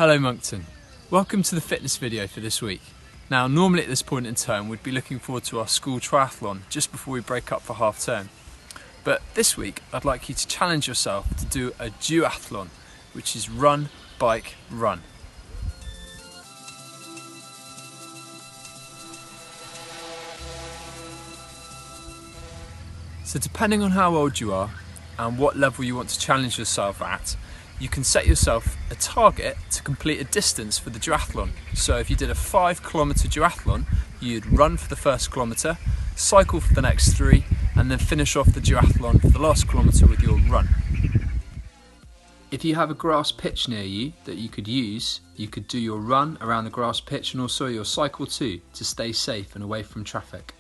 Hello Monkton, welcome to the fitness video for this week. Now normally at this point in time we'd be looking forward to our school triathlon just before we break up for half term. But this week I'd like you to challenge yourself to do a duathlon, which is run, bike, run. So depending on how old you are and what level you want to challenge yourself at, you can set yourself a target to complete a distance for the duathlon. So if you did a 5-kilometre duathlon, you'd run for the first kilometre, cycle for the next 3, and then finish off the duathlon for the last kilometre with your run. If you have a grass pitch near you that you could use, you could do your run around the grass pitch and also your cycle too, to stay safe and away from traffic.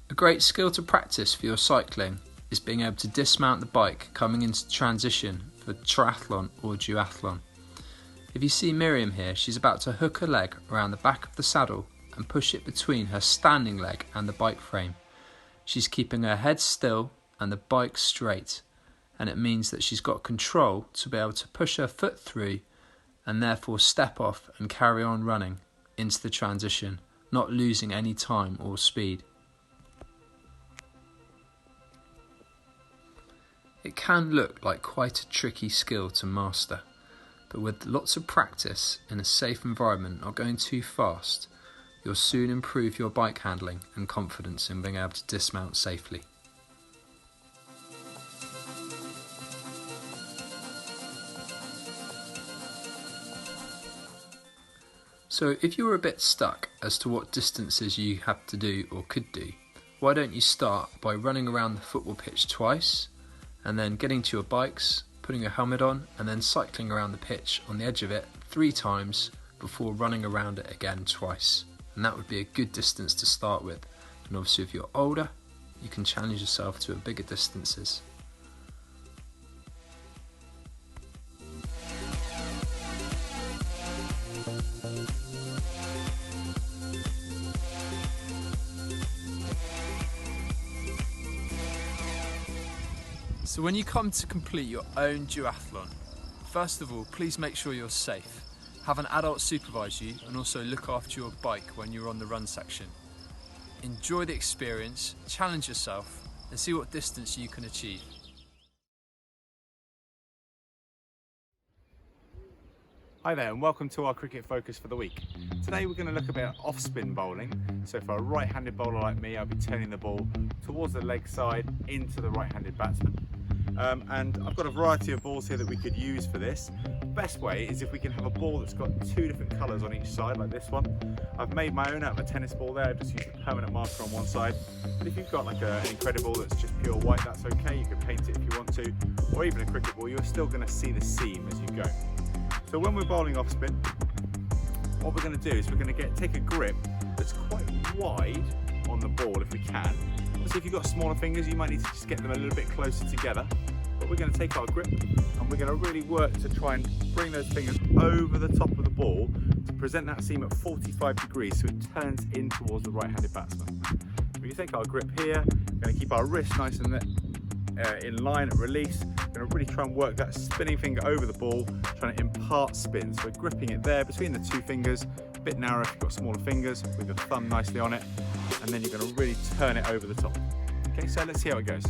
A great skill to practice for your cycling is being able to dismount the bike coming into transition for triathlon or duathlon. If you see Miriam here, she's about to hook her leg around the back of the saddle and push it between her standing leg and the bike frame. She's keeping her head still and the bike straight, and it means that she's got control to be able to push her foot through and therefore step off and carry on running into the transition, not losing any time or speed. It can look like quite a tricky skill to master, but with lots of practice in a safe environment, not going too fast, you'll soon improve your bike handling and confidence in being able to dismount safely. So if you were a bit stuck as to what distances you have to do or could do, why don't you start by running around the football pitch twice, and then getting to your bikes, putting your helmet on, and then cycling around the pitch on the edge of it 3 times before running around it again twice. And that would be a good distance to start with. And obviously if you're older, you can challenge yourself to bigger distances. So when you come to complete your own duathlon, first of all, please make sure you're safe. Have an adult supervise you and also look after your bike when you're on the run section. Enjoy the experience, challenge yourself, and see what distance you can achieve. Hi there and welcome to our cricket focus for the week. Today we're going to look a bit at off-spin bowling. So for a right-handed bowler like me, I'll be turning the ball towards the leg side into the right-handed batsman. And I've got a variety of balls here that we could use for this. The best way is if we can have a ball that's got 2 different colours on each side, like this one. I've made my own out of a tennis ball there. I've just used a permanent marker on one side. But if you've got like an Incredible that's just pure white, that's okay. You can paint it if you want to. Or even a cricket ball, you're still going to see the seam as you go. So when we're bowling off spin, what we're going to do is we're going to take a grip that's quite wide on the ball if we can. Obviously if you've got smaller fingers, you might need to just get them a little bit closer together. But we're going to take our grip and we're going to really work to try and bring those fingers over the top of the ball to present that seam at 45 degrees so it turns in towards the right-handed batsman. We take our grip here, we're going to keep our wrist nice and in line at release. We're going to really try and work that spinning finger over the ball, trying to impart spin. So we're gripping it there between the 2 fingers, a bit narrow if you've got smaller fingers, with your thumb nicely on it, and then you're going to really turn it over the top. Okay, so let's see how it goes.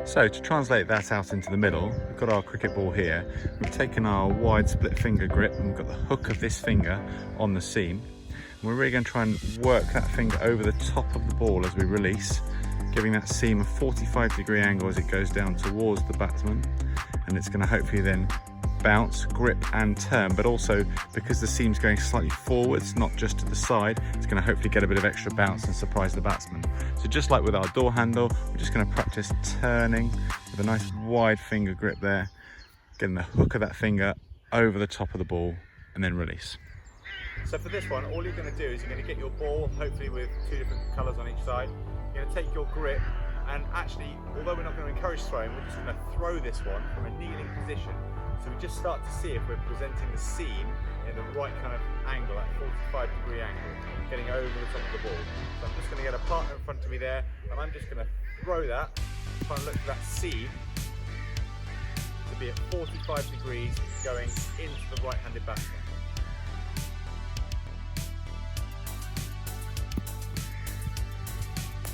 So to translate that out into the middle, we've got our cricket ball here. We've taken our wide split finger grip and we've got the hook of this finger on the seam. And we're really going to try and work that finger over the top of the ball as we release, giving that seam a 45-degree angle as it goes down towards the batsman. And it's going to hopefully then bounce, grip and turn, but also because the seam's going slightly forwards, not just to the side, it's going to hopefully get a bit of extra bounce and surprise the batsman. So just like with our door handle, we're just going to practice turning with a nice wide finger grip there, getting the hook of that finger over the top of the ball and then release. So for this one, all you're going to do is you're going to get your ball, hopefully with 2 different colours on each side. You're going to take your grip, and actually, although we're not going to encourage throwing, we're just going to throw this one from a kneeling position. So we just start to see if we're presenting the seam in the right kind of angle, that 45-degree angle, getting over the top of the ball. So I'm just going to get a partner in front of me there, and I'm just going to throw that, trying to look for that seam to be at 45 degrees going into the right-handed batsman.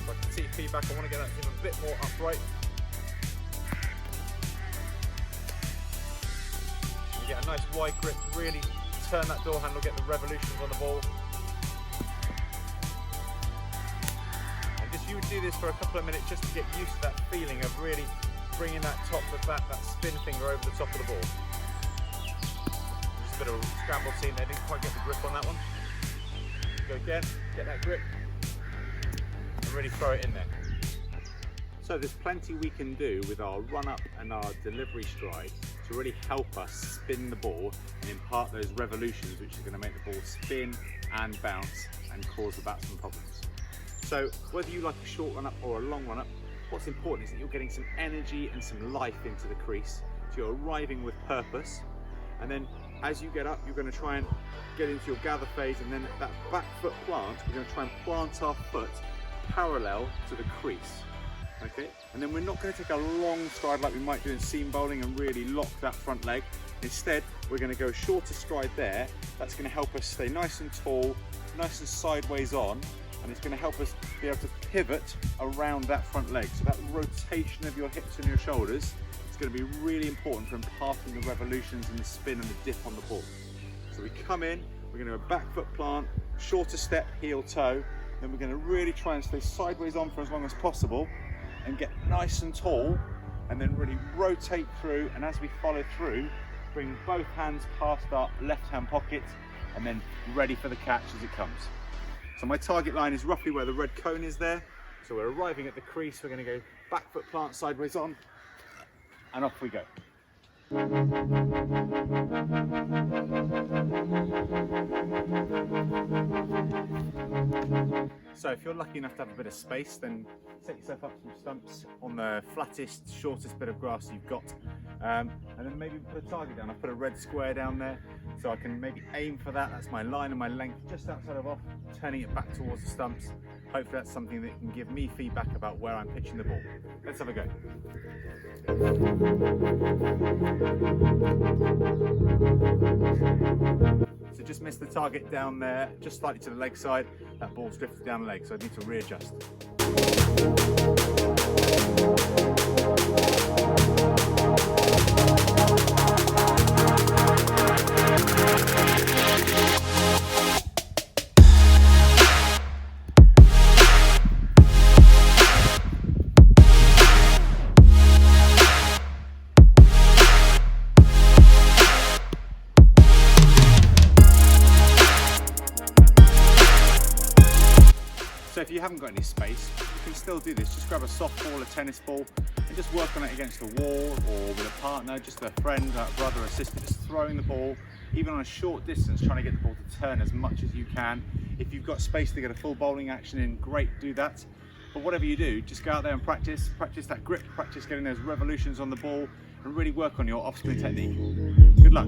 So I can see feedback, I want to get that seam a bit more upright. You get a nice wide grip, really turn that door handle, get the revolutions on the ball. And just you would do this for a couple of minutes just to get used to that feeling of really bringing that top of that spin finger over the top of the ball. Just a bit of a scramble seam there, didn't quite get the grip on that one. Go again, get that grip, and really throw it in there. So there's plenty we can do with our run up and our delivery stride to really help us spin the ball and impart those revolutions which are going to make the ball spin and bounce and cause the batsman problems. So whether you like a short run up or a long run up, what's important is that you're getting some energy and some life into the crease, so you're arriving with purpose, and then as you get up you're going to try and get into your gather phase, and then that back foot plant, we're going to try and plant our foot parallel to the crease. Okay, and then we're not going to take a long stride like we might do in seam bowling and really lock that front leg. Instead, we're going to go shorter stride there. That's going to help us stay nice and tall, nice and sideways on, and it's going to help us be able to pivot around that front leg. So that rotation of your hips and your shoulders is going to be really important for imparting the revolutions and the spin and the dip on the ball. So we come in, we're going to do a back foot plant, shorter step, heel toe, then we're going to really try and stay sideways on for as long as possible and get nice and tall, and then really rotate through, and as we follow through, bring both hands past our left hand pocket and then ready for the catch as it comes. So my target line is roughly where the red cone is there. So we're arriving at the crease, we're going to go back foot plant sideways on, and off we go. So if you're lucky enough to have a bit of space, then set yourself up some stumps on the flattest, shortest bit of grass you've got, and then maybe put a target down. I've put a red square down there, so I can maybe aim for that. That's my line and my length just outside of off, turning it back towards the stumps. Hopefully that's something that can give me feedback about where I'm pitching the ball. Let's have a go. So just missed the target down there, just slightly to the leg side. That ball's drifted down the leg, so I need to readjust. So if you haven't got any space, you can still do this. Just grab a soft ball, a tennis ball, and just work on it against a wall or with a partner, just a friend, a brother, a sister, just throwing the ball, even on a short distance, trying to get the ball to turn as much as you can. If you've got space to get a full bowling action in, great, do that. But whatever you do, just go out there and practice that grip, practice getting those revolutions on the ball, and really work on your off-spin technique. Good luck.